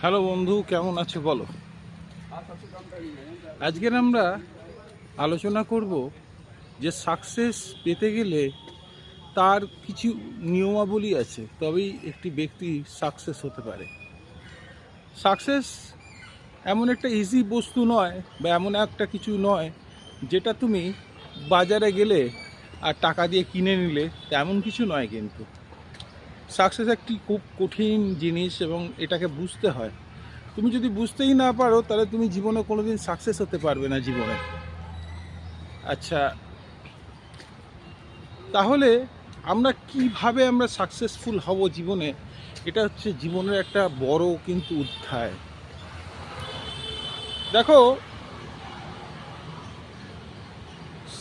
Hello বন্ধু, কেমন আছো বলো। আজকের আমরা আলোচনা করব যে সাকসেস পেতে গেলে তার কিছু নিয়মাবলী আছে, তবেই একটি ব্যক্তি সাকসেস হতে পারে। সাকসেস এমন একটা ইজি বস্তু নয়, বা এমন একটা কিছু নয় যেটা তুমি বাজারে গেলে আর টাকা দিয়ে কিনে নিলে, তেমন কিছু নয়। কিন্তু সাকসেস একটি খুব কঠিন জিনিস এবং এটাকে বুঝতে হয়। তুমি যদি বুঝতেই না পারো তাহলে তুমি জীবনে কোনোদিন সাকসেস হতে পারবে না জীবনে। আচ্ছা, তাহলে আমরা কিভাবে সাকসেসফুল হব জীবনে, এটা হচ্ছে জীবনের একটা বড় কিন্তু অধ্যায়। দেখো,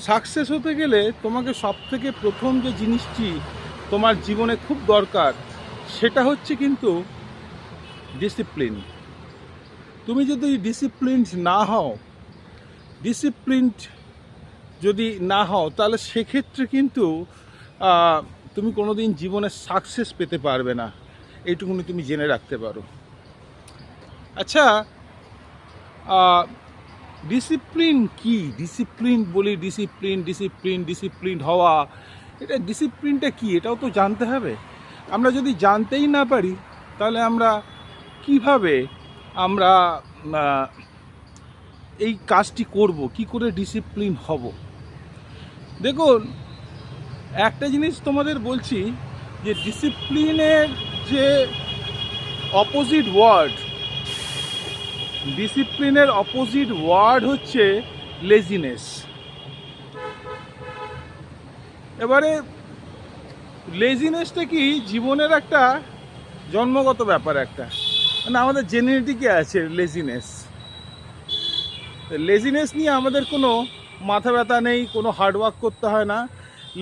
সাকসেস হতে গেলে তোমাকে সবথেকে প্রথম যে জিনিসটি তোমার জীবনে খুব দরকার, সেটা হচ্ছে কিন্তু ডিসিপ্লিন। তুমি যদি ডিসিপ্লিনড যদি না হও তাহলে সেক্ষেত্রে কিন্তু তুমি কোনোদিন জীবনে সাকসেস পেতে পারবে না, এইটুকুনি তুমি জেনে রাখতে পারো। আচ্ছা, ডিসিপ্লিন কি? ডিসিপ্লিন হওয়া, এটা ডিসিপ্লিনটা কি এটাও তো জানতে হবে। আমরা যদি জানতেই না পারি তাহলে আমরা কিভাবে এই কাজটি করব, কি করে ডিসিপ্লিন হব? দেখুন, একটা জিনিস তোমাদের বলছি, যে ডিসিপ্লিনের যে অপোজিট ওয়ার্ড হচ্ছে লেজিনেস। এবারে লেজিনেসটা কি? জীবনের একটা জন্মগত ব্যাপার, একটা মানে আমাদের জেনেটিকে আছে লেজিনেস নিয়ে আমাদের কোনো মাথা ব্যথা নেই, কোনো হার্ডওয়ার্ক করতে হয় না।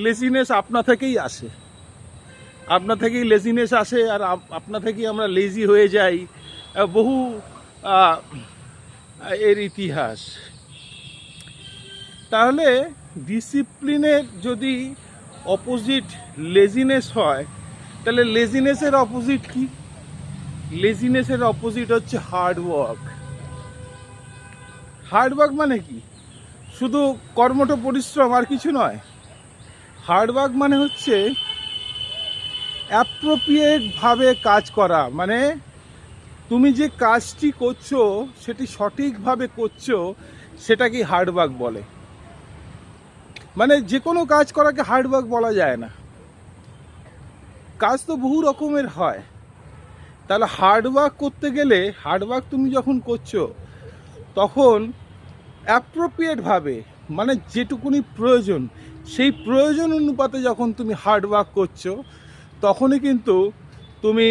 লেজিনেস আপনা থেকেই আসে, আর আপনা থেকেই আমরা লেজি হয়ে যাই। বহু এর ইতিহাস। তাহলে ডিসিপ্লিনের যদি অপোজিট লেজিনেস হয়, তাহলে লেজিনেসের অপোজিট কি? লেজিনেসের অপোজিট হচ্ছে হার্ডওয়ার্ক। হার্ডওয়ার্ক মানে কি? শুধু কর্মঠ পরিশ্রম, আর কিছু নয়। হার্ডওয়ার্ক মানে হচ্ছে অ্যাপ্রোপ্রিয়েটভাবে কাজ করা, মানে তুমি যে কাজটি করছো সেটি সঠিকভাবে করছো, সেটাকে হার্ডওয়ার্ক বলে। মানে যে কোনো কাজ করাকে হার্ডওয়ার্ক বলা যায় না, কাজ তো বহু রকমের হয়। তাহলে হার্ডওয়ার্ক করতে গেলে, হার্ডওয়ার্ক তুমি যখন করছো তখন অ্যাপ্রোপ্রিয়েটভাবে, মানে যেটুকুনি প্রয়োজন, সেই প্রয়োজন অনুপাতে যখন তুমি হার্ডওয়ার্ক করছো, তখনই কিন্তু তুমি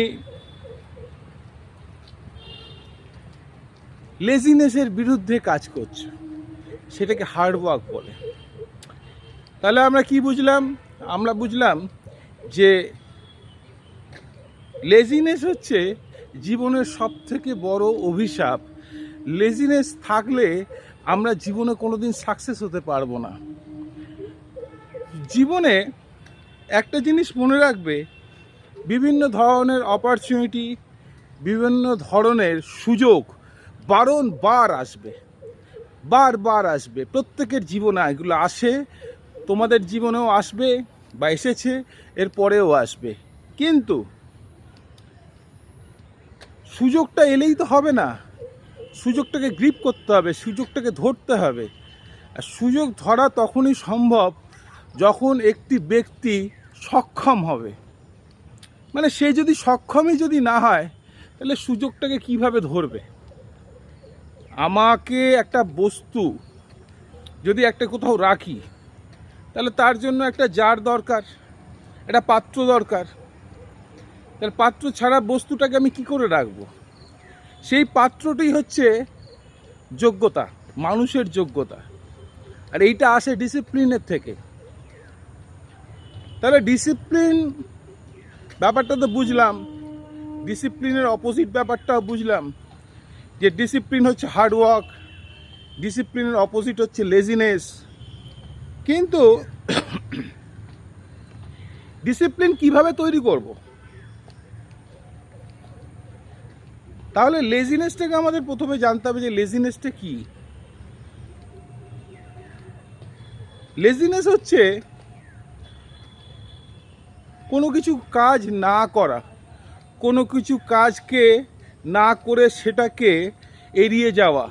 লেজিনেসের বিরুদ্ধে কাজ করছো, সেটাকে হার্ডওয়ার্ক বলে। তাহলে আমরা কি বুঝলাম? আমরা বুঝলাম যে লেজিনেস হচ্ছে জীবনের সবথেকে বড় অভিশাপ। লেজিনেস থাকলে আমরা জীবনে কোনোদিন সাকসেস হতে পারবো না। জীবনে একটা জিনিস মনে রাখবে, বিভিন্ন ধরনের অপরচুনিটি, বিভিন্ন ধরনের সুযোগ বারবার আসবে। প্রত্যেকের জীবনে এগুলো আসে, তোমাদের জীবনেও আসবে বা এসেছে, এর পরেও আসবে। কিন্তু সুযোগটা এলেই তো হবে না, সুযোগটাকে গ্রিপ করতে হবে, সুযোগটাকে ধরতে হবে। আর সুযোগ ধরা তখনই সম্ভব যখন একটি ব্যক্তি সক্ষম হবে। মানে সে যদি সক্ষমই যদি না হয়, তাহলে সুযোগটাকে কিভাবে ধরবে? আমাকে একটা বস্তু যদি একটা কোথাও রাখি, তাহলে তার জন্য একটা জার দরকার, একটা পাত্র দরকার। তাহলে পাত্র ছাড়া বস্তুটাকে আমি কি করে রাখবো? সেই পাত্রটি হচ্ছে যোগ্যতা, মানুষের যোগ্যতা। আর এইটা আসে ডিসিপ্লিনের থেকে। তাহলে ডিসিপ্লিন ব্যাপারটা তো বুঝলাম, ডিসিপ্লিনের অপোজিট ব্যাপারটাও বুঝলাম, যে ডিসিপ্লিন হচ্ছে হার্ডওয়ার্ক, ডিসিপ্লিনের অপোজিট হচ্ছে লেজিনেস। কিন্তু ডিসিপ্লিন কিভাবে তৈরি করব? তাহলে লেজিনেসটাকে আমাদের প্রথমে জানতে হবে যে লেজিনেসটা কি। লেজিনেস হচ্ছে কোনো কিছু কাজ না করা, কোনো কিছু কাজকে না করে সেটাকে এড়িয়ে যাওয়া,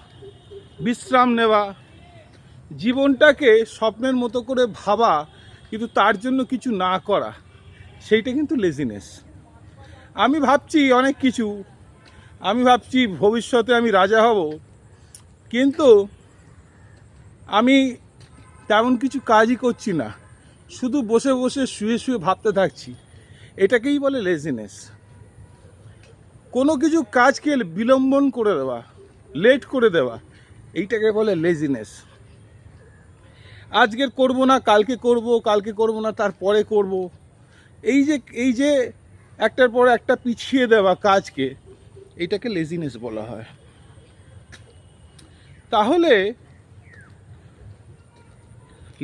বিশ্রাম নেওয়া, জীবনটাকে স্বপ্নের মতো করে ভাবা কিন্তু তার জন্য কিছু না করা, সেইটা কিন্তু লেজিনেস। আমি ভাবছি অনেক কিছু, আমি ভাবছি ভবিষ্যতে আমি রাজা হব, কিন্তু আমি তেমন কিছু কাজই করছি না, শুধু বসে বসে শুয়ে শুয়ে ভাবতে থাকছি, এটাকেই বলে লেজিনেস। কোনো কিছু কাজকে বিলম্বন করে দেওয়া, লেট করে দেওয়া, এইটাকে বলে লেজিনেস। আজকের করব না, কালকে করব, কালকে করব না তারপরে করব, এই যে একটার পর একটা পিছিয়ে দেওয়া কাজকে, এইটাকে লেজিনেস বলা হয়। তাহলে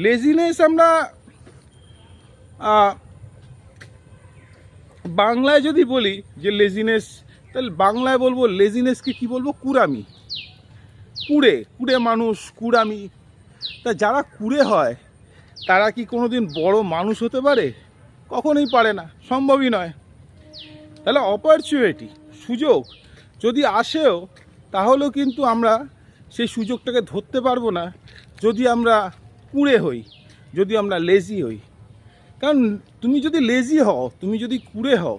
লেজিনেস আমরা বাংলায় যদি বলি যে লেজিনেস, তাহলে বাংলায় বলবো লেজিনেসকে কি বলবো? কুড়ামি। কুড়ে মানুষ, কুড়ামি। তা যারা কুড়ে হয় তারা কি কোনোদিন বড় মানুষ হতে পারে? কখনোই পারে না, সম্ভবই নয়। তাহলে অপরচুনিটি, সুযোগ যদি আসেও, তাহলেও কিন্তু আমরা সেই সুযোগটাকে ধরতে পারবো না যদি আমরা কুড়ে হই, যদি আমরা লেজি হই। কারণ তুমি যদি লেজি হও, তুমি যদি কুড়ে হও,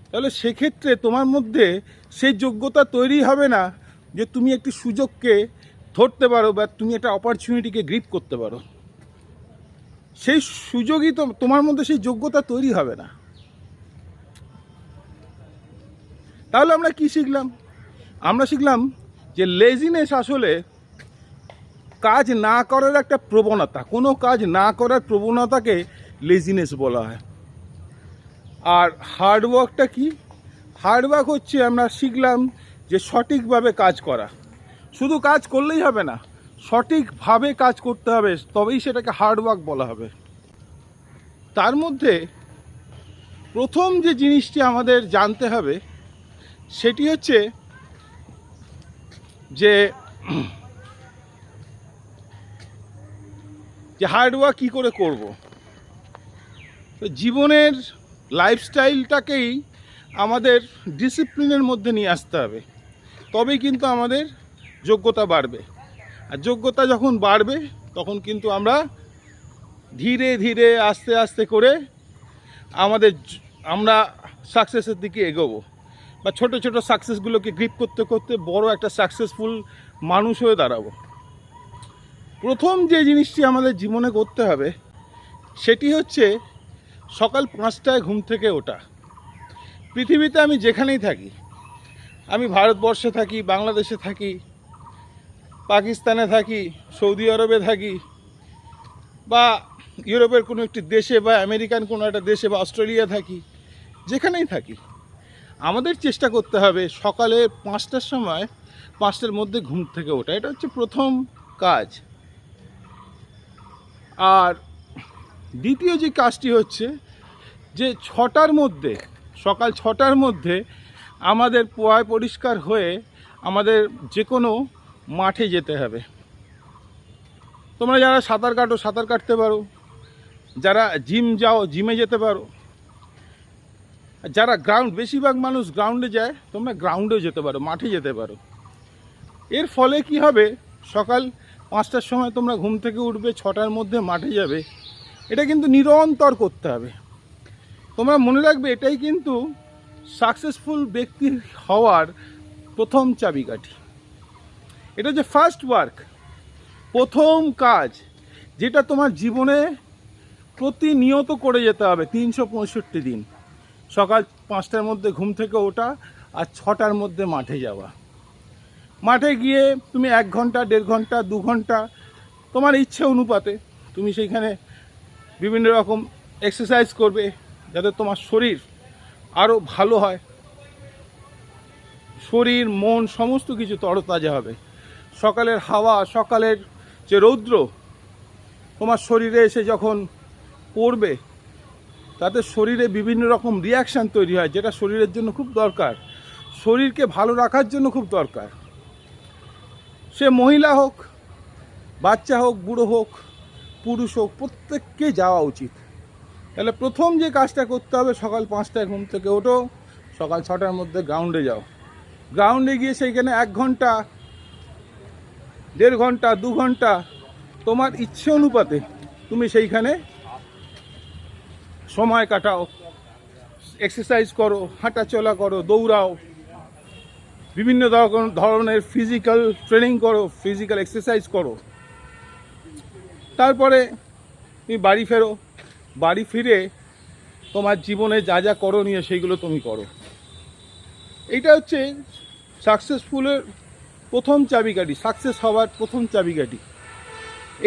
তাহলে সেক্ষেত্রে তোমার মধ্যে সেই যোগ্যতা তৈরি হবে না যে তুমি একটি সুযোগকে ধরতে পারো বা তুমি একটা অপরচুনিটিকে গ্রিপ করতে পারো। সেই সুযোগই তো তোমার মধ্যে, সেই যোগ্যতা তৈরি হবে না। তাহলে আমরা কি শিখলাম? আমরা শিখলাম যে লেজিনেস আসলে কাজ না করার একটা প্রবণতা, কোনো কাজ না করার প্রবণতাকে লেজিনেস বলা হয়। আর হার্ডওয়ার্কটা কি? হার্ডওয়ার্ক হচ্ছে, আমরা শিখলাম যে সঠিকভাবে কাজ করা। শুধু কাজ করলেই হবে না, সঠিকভাবে কাজ করতে হবে, তবেই সেটাকে হার্ডওয়ার্ক বলা হবে। তার মধ্যে প্রথম যে জিনিসটি আমাদের জানতে হবে সেটি হচ্ছে যে হার্ডওয়ার্ক কী করে করব। তো জীবনের লাইফস্টাইলটাকেই আমাদের ডিসিপ্লিনের মধ্যে নিয়ে আসতে হবে, তবেই কিন্তু আমাদের যোগ্যতা বাড়বে। আর যোগ্যতা যখন বাড়বে তখন কিন্তু আমরা ধীরে ধীরে আস্তে আস্তে করে আমরা সাকসেসের দিকে এগোবো, বা ছোট ছোট সাকসেসগুলোকে গ্রিপ করতে করতে বড় একটা সাকসেসফুল মানুষ হয়ে দাঁড়াবো। প্রথম যে জিনিসটি আমাদের জীবনে করতে হবে সেটি হচ্ছে সকাল 5টায় ঘুম থেকে ওঠা। পৃথিবীতে আমি যেখানেই থাকি, আমি ভারতবর্ষে থাকি, বাংলাদেশে থাকি, পাকিস্তানে থাকি, সৌদি আরবে থাকি, বা ইউরোপের কোনো একটি দেশে, বা আমেরিকান কোনো একটা দেশে, বা অস্ট্রেলিয়া থাকি, যেখানেই থাকি, আমাদের চেষ্টা করতে হবে সকালে 5টার সময়, 5টার মধ্যে ঘুম থেকে ওঠা। এটা হচ্ছে প্রথম কাজ। আর দ্বিতীয় যে কাজটি হচ্ছে যে 6টার মধ্যে, সকাল 6টার মধ্যে আমাদের পয় পরিষ্কার হয়ে আমাদের যে কোনো মাঠে যেতে হবে। তোমরা যারা সাঁতার কাটো, সাঁতার কাটতে পারো, যারা জিম যাও, জিমে যেতে পারো, যারা বেশিরভাগ মানুষ গ্রাউন্ডে যায়, তোমরা গ্রাউন্ডেও যেতে পারো, মাঠে যেতে পারো। এর ফলে কি হবে, সকাল 5টার সময় তোমরা ঘুম থেকে উঠবে, 6টার মধ্যে মাঠে যাবে। এটা কিন্তু নিরন্তর করতে হবে। তোমরা মনে রাখবে, এটাই কিন্তু সাকসেসফুল ব্যক্তি হওয়ার প্রথম চাবিকাঠি। এটা যে ফার্স্ট ওয়ার্ক, প্রথম কাজ, যেটা তোমার জীবনে প্রতিনিয়ত করে যেতে হবে 365 দিন। সকাল 5টার মধ্যে ঘুম থেকে ওঠা আর 6টার মধ্যে মাঠে যাওয়া। মাঠে গিয়ে তুমি 1 ঘন্টা, 1.5 ঘন্টা, 2 ঘন্টা, তোমার ইচ্ছে অনুপাতে তুমি সেইখানে বিভিন্ন রকম এক্সারসাইজ করবে, যাতে তোমার শরীর আরও ভালো হয়, শরীর মন সমস্ত কিছু তরতাজা হবে। সকালের হাওয়া, সকালের যে রৌদ্র তোমার শরীরে এসে যখন পড়বে, তাতে শরীরে বিভিন্ন রকম রিয়াকশান তৈরি হয়, যেটা শরীরের জন্য খুব দরকার। শরীরকে ভালো রাখার জন্য খুব দরকার। সে মহিলা হোক, বাচ্চা হোক, বুড়ো হোক, পুরুষ হোক, প্রত্যেককে যাওয়া উচিত। তাহলে প্রথম যে কাজটা করতে হবে, সকাল 5টায় ঘুম থেকে ওঠো, সকাল 6টার মধ্যে গ্রাউন্ডে যাও। গ্রাউন্ডে গিয়ে সেইখানে 1 ঘন্টা, 1.5 ঘন্টা, 2 ঘন্টা তোমার ইচ্ছে অনুপাতে তুমি সেইখানে সময় কাটাও, এক্সারসাইজ করো, হাঁটাচলা করো, দৌড়াও, বিভিন্ন ধরনের ফিজিক্যাল ট্রেনিং করো, ফিজিক্যাল এক্সারসাইজ করো। তারপরে তুমি বাড়ি ফেরো, বাড়ি ফিরে তোমার জীবনে যা যা করণীয় সেইগুলো তুমি করো। এইটা হচ্ছে সাকসেসফুলের প্রথম চাবিকাঠি, সাকসেস হওয়ার প্রথম চাবিকাঠি।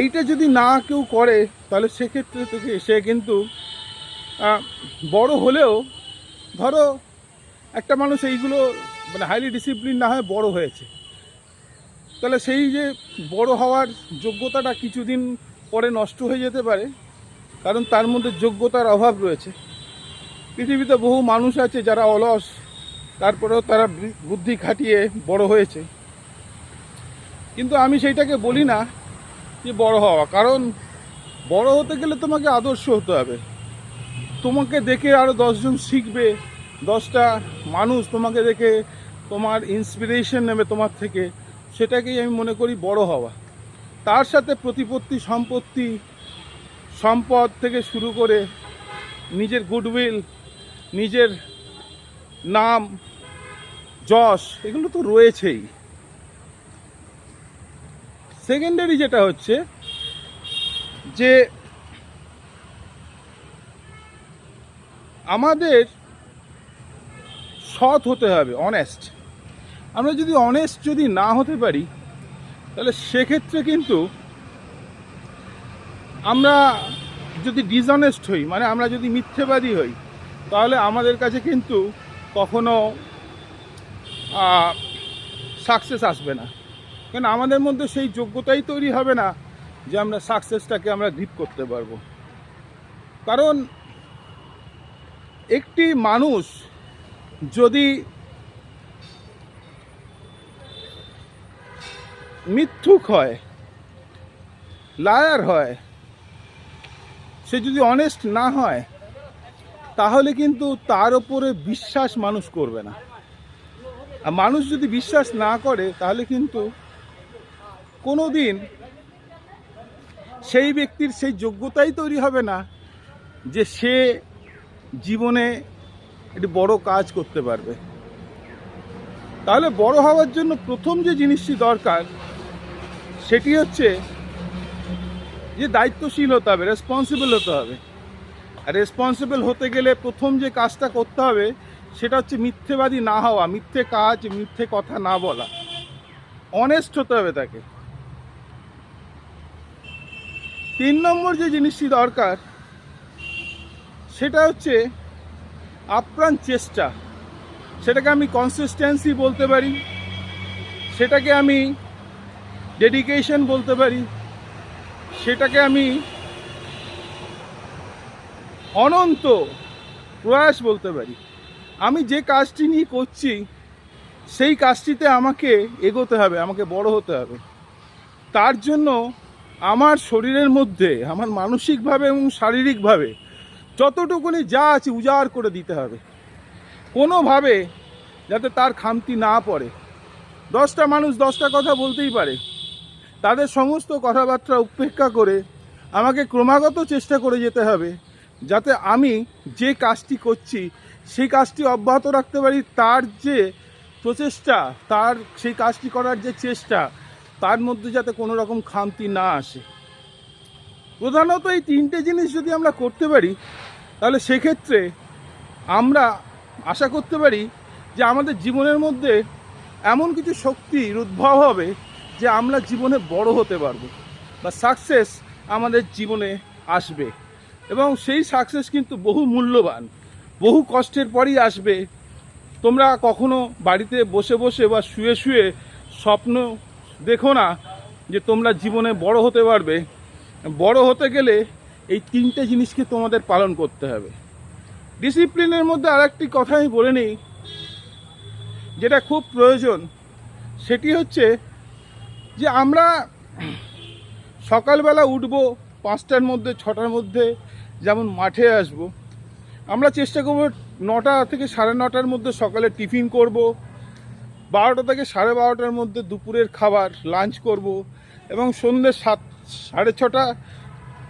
এইটা যদি না কেউ করে তাহলে সেক্ষেত্রে থেকে সে কিন্তু বড় হলেও, ধরো একটা মানুষ এইগুলো মানে হাইলি ডিসিপ্লিন না হয়ে বড় হয়েছে, তাহলে সেই যে বড় হওয়ার যোগ্যতাটা কিছুদিন পরে নষ্ট হয়ে যেতে পারে, কারণ তার মধ্যে যোগ্যতার অভাব রয়েছে। পৃথিবীতে বহু মানুষ আছে যারা অলস, তারপরেও তারা বুদ্ধি খাটিয়ে বড় হয়েছে। কিন্তু আমি সেইটাকে বলি না যে বড় হওয়া, কারণ বড় হতে গেলে তোমাকে আদর্শ হতে হবে। তোমাকে দেখে আরও 10 জন শিখবে, 10টা মানুষ তোমাকে দেখে তোমার ইন্সপিরেশন নেবে তোমার থেকে, সেটাকেই আমি মনে করি বড় হওয়া। তার সাথে প্রতিপত্তি, সম্পদ থেকে শুরু করে নিজের গুডউইল, নিজের নাম, যশ, এগুলো তো রয়েছেই। সেকেন্ডারি যেটা হচ্ছে যে আমাদের সৎ হতে হবে, অনেস্ট। আমরা যদি অনেস্ট না হতে পারি, তাহলে সেক্ষেত্রে কিন্তু আমরা যদি ডিসঅনেস্ট হই, মানে আমরা যদি মিথ্যেবাদী হই, তাহলে আমাদের কাছে কিন্তু কখনো সাকসেস আসবে না। কেন আমাদের মধ্যে সেই যোগ্যতাই তৈরি হবে না যে আমরা সাকসেসটাকে আমরা গ্রিপ করতে পারবো। কারণ একটি মানুষ যদি মিথ্যুক হয়, লায়ার হয়, সে যদি অনেস্ট না হয়, তাহলে কিন্তু তার ওপরে বিশ্বাস মানুষ করবে না। আর মানুষ যদি বিশ্বাস না করে, তাহলে কিন্তু কোনো দিন সেই ব্যক্তির সেই যোগ্যতাই তৈরি হবে না যে সে জীবনে একটি বড় কাজ করতে পারবে। তাহলে বড় হওয়ার জন্য প্রথম যে জিনিসটি দরকার, সেটি হচ্ছে যে দায়িত্বশীল হতে হবে, রেসপন্সিবল হতে হবে। আর রেসপন্সিবল হতে গেলে প্রথম যে কাজটা করতে হবে, সেটা হচ্ছে মিথ্যেবাদী না হওয়া, মিথ্যে কাজ, মিথ্যে কথা না বলা, অনেস্ট হতে হবে তাকে। 3 নম্বর যে জিনিসটি দরকার, সেটা হচ্ছে আপ্রাণ চেষ্টা। সেটাকে আমি কনসিস্টেন্সি বলতে পারি, সেটাকে আমি ডেডিকেশন বলতে পারি, সেটাকে আমি অনন্ত প্রয়াস বলতে পারি। আমি যে কাজটি নিয়ে করছি, সেই কাজটিতে আমাকে এগোতে হবে, আমাকে বড় হতে হবে। তার জন্য আমার শরীরের মধ্যে, আমার মানসিকভাবে এবং শারীরিকভাবে যতটুকুনি যা আছে উজাড় করে দিতে হবে, কোনোভাবে যাতে তার খামতি না পড়ে। 10টা মানুষ 10টা কথা বলতেই পারে, তাদের সমস্ত কথাবার্তা উপেক্ষা করে আমাকে ক্রমাগত চেষ্টা করে যেতে হবে, যাতে আমি যে কাজটি করছি সেই কাজটি অব্যাহত রাখতে পারি। তার যে প্রচেষ্টা, তার সেই কাজটি করার যে চেষ্টা, তার মধ্যে যাতে কোনো রকম খামতি না আসে। প্রধানত এই 3টে জিনিস যদি আমরা করতে পারি, তাহলে সেক্ষেত্রে আমরা আশা করতে পারি যে আমাদের জীবনের মধ্যে এমন কিছু শক্তির উদ্ভব হবে যে আমরা জীবনে বড় হতে পারবো, বা সাকসেস আমাদের জীবনে আসবে। এবং সেই সাকসেস কিন্তু বহু মূল্যবান, বহু কষ্টের পরই আসবে। তোমরা কখনো বাড়িতে বসে বসে বা শুয়ে শুয়ে স্বপ্ন দেখো না যে তোমরা জীবনে বড় হতে পারবে। বড় হতে গেলে এই 3টে জিনিসকে তোমাদের পালন করতে হবে। ডিসিপ্লিনের মধ্যে আরেকটি কথা আমি বলে নিই, যেটা খুব প্রয়োজন সেটি হচ্ছে যে আমরা সকালবেলা উঠব 5টার মধ্যে 6টার মধ্যে, যেমন মাঠে আসব। আমরা চেষ্টা করব 9টা থেকে 9:30টার মধ্যে সকালে টিফিন করব, 12টা থেকে 12:30টার মধ্যে দুপুরের খাবার লাঞ্চ করব, এবং সন্ধ্যে 6:30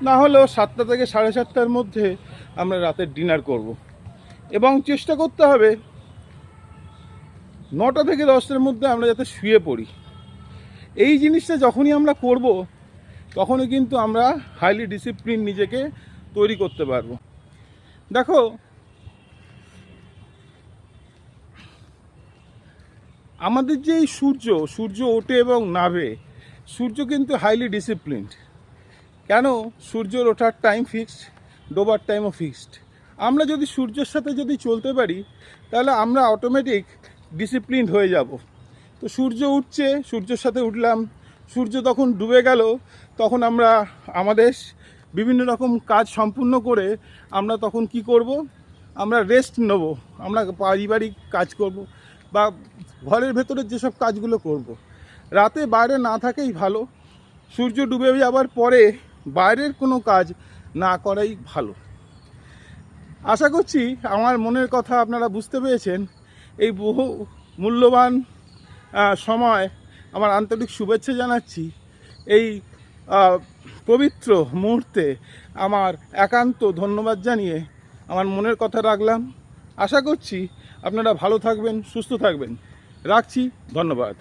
না হলেও 7টা থেকে 7:30টার মধ্যে আমরা রাতের ডিনার করব। এবং চেষ্টা করতে হবে 9টা থেকে 10টার মধ্যে আমরা যাতে শুয়ে পড়ি। এই জিনিসটা যখনই আমরা করব তখনই কিন্তু আমরা হাইলি ডিসিপ্লিন নিজেকে তৈরি করতে পারবো। দেখো, আমাদের যে এই সূর্য ওঠে এবং নামে, সূর্য কিন্তু হাইলি ডিসিপ্লিনড। কেন? সূর্যের ওঠার টাইম ফিক্সড, ডোবার টাইমও ফিক্সড। আমরা যদি সূর্যের সাথে যদি চলতে পারি তাহলে আমরা অটোমেটিক ডিসিপ্লিনড হয়ে যাব। তো সূর্য উঠছে, সূর্যের সাথে উঠলাম, সূর্য তখন ডুবে গেল, তখন আমরা আমাদের বিভিন্ন রকম কাজ সম্পূর্ণ করে আমরা তখন কি করব? আমরা রেস্ট নেব, আমরা পারিবারিক কাজ করব বা ঘরের ভেতরের যেসব কাজগুলো করব। রাতে বাইরে না থাকেই ভালো। সূর্য ডুবে যাবার পরে বাইরের কোনো কাজ না করাই ভালো। আশা করছি আমার মনের কথা আপনারা বুঝতে পেরেছেন। এই বহু মূল্যবান সময় আমার আন্তরিক শুভেচ্ছা জানাচ্ছি। এই পবিত্র মুহূর্তে আমার একান্ত ধন্যবাদ জানিয়ে আমার মনের কথা রাখলাম। আশা করছি আপনারা ভালো থাকবেন, সুস্থ থাকবেন। রাখছি, ধন্যবাদ।